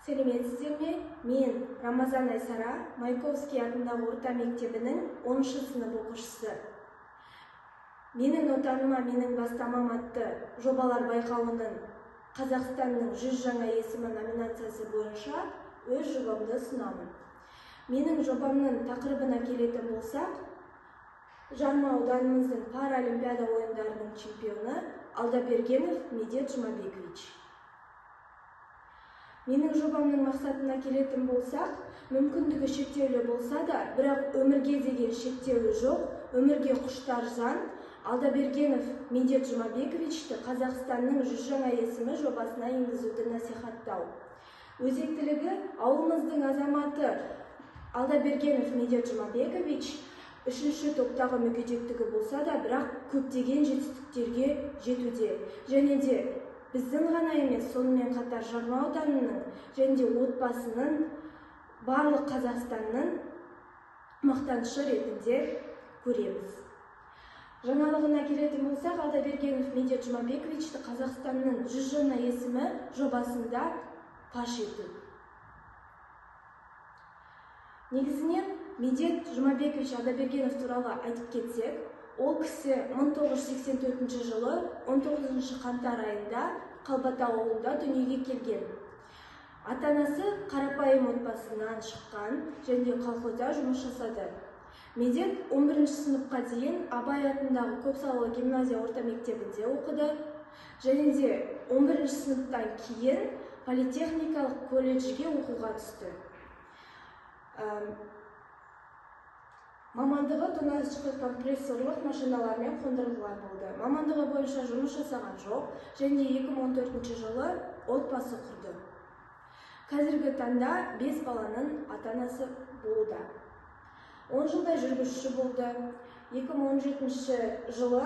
Сәлеметсіздер ме? Мен Рамазан Айсара, Маяковский атындағы орта мектебінің 10-шы сынып оқушысы. Менің отаныма, менің бастамам атты жобалар байқауының Қазақстанның 100 жаңа есімі номинациясы бойынша өз жобамды ұсынамын. Менің жобамның тақырыбына келетін болсақ, Жарма ауданымыздың паралимпиада ойындарының чемпионы Алдабергенов Медет Жұмабекович. Менің жобамның мақсатына келетін болсақ, мүмкіндігі шектеулі болса да, бірақ өмірге деген шектеуі жоқ, өмірге құштар жан Алдабергенов Медет Жұмабековичті Қазақстанның 100 жаңа есімі жобасына енгізуді насихаттау. Өзектілігі ауылымыздың азаматы Алдабергенов Медет Жұмабекович 3-ші топтағы мүгедектігі болса да, бірақ көптеген жетістіктерге жетуде. Және де біздің ғана емес, сонымен қатар Жарма ауданының және де отбасының барлық Қазақстанның мақтанышы ретінде көреміз. Жаңалығына келетін болсақ, Алдабергенов Медет Жұмабековичті Қазақстанның 100 жаңа есімі жобасында паш ету. Негізінен Медет Жұмабекович Алдабергенов туралы айтып кетсек, ол кісі 1984 жылы 19 қаңтар айында Қалбатау ауылында дүниеге келген. Ата-анасы қарапайым отбасынан шыққан және колхозда жұмыс жасады. Медет 11 сыныпқа дейін Абай атындағы көпсалалы гимназия орта мектебінде оқыды. Және де 11 сыныптан кейін политехникалық колледжге оқуға түсті. Мамандығы тоннаждық компрессорлық машиналар мен қондырғылар болды. Мамандығы бойынша жұмыс жасаған жоқ, және 2014 жылы отбасы құрды. Қазіргі таңда 5 баланың ата-анасы болуда. 10 жылдай жүргізуші болды. 2017 жылы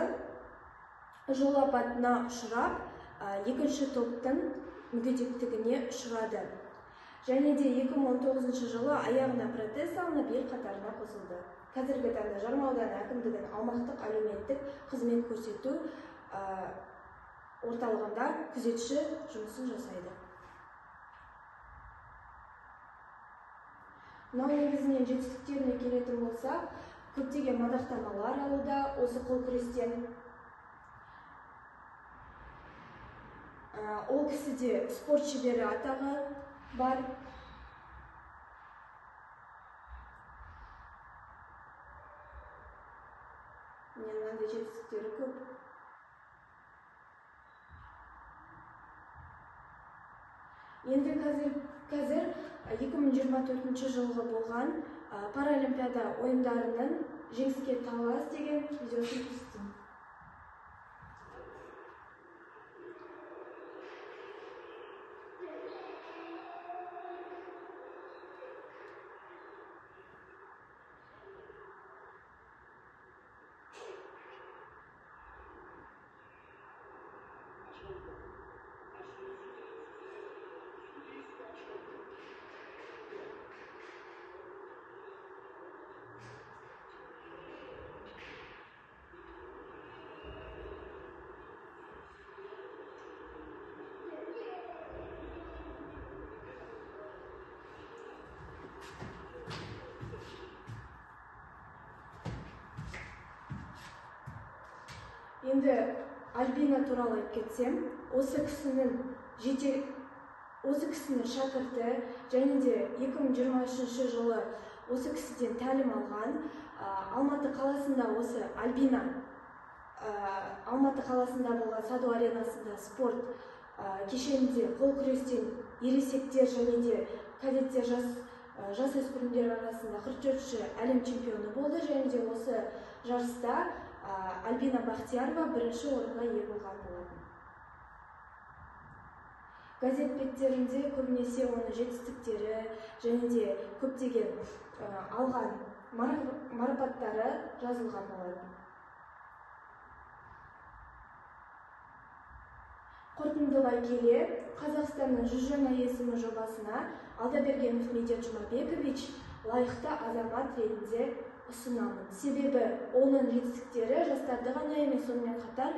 жол апатына ұшырап, 2-ші топтың мүгедектігіне ұшырады. Және де 2019 жылы аяғына протез салынып, ел қатарына қосылды. Қазіргі таңда Жарма ауданы әкімдігінің аумақтық әлеуметтік қызмет көрсету орталығында күзетші жұмысын жасайды. Мынау негізінен жетістіктеріне келетін болса, көптеген мадақтамалар алуда осы қол күрестен. Ол кісіде спорт шебері атағы бар. Мынандай жетістіктері көп. Енді қазір 2024 жылғы болған паралимпиада ойындарының жеңіске талас деген видеосын көрсетейін. Енді Альбина туралы айтып кетсем, осы кісінің шәкірті және де 2023 жылы осы кісіден тәлім алған. Алматы қаласында осы Альбина Алматы қаласында болған Саду аренасында спорт кешенінде қол күрестен ересектер және де кадеттер жасөспірімдер арасында 44-ші әлем чемпионы болды. Және де осы жарыста Альбина Бақтиярова бірінші орынға ие болған болатын. Газет беттерінде көбінесе оның жетістіктері және де көптеген алған марапаттары жазылған болатын. Қорытындылай келе, Қазақстанның 100 жаңа есімі жобасына Алдабергенов Медет Жұмабекович лайықты азамат ретінде ұсынамын. Себебі оның жетістіктері жастарды ғана емес, сонымен қатар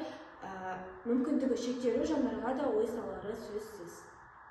мүмкіндігі шектеулі жандарға да ой салары сөзсіз.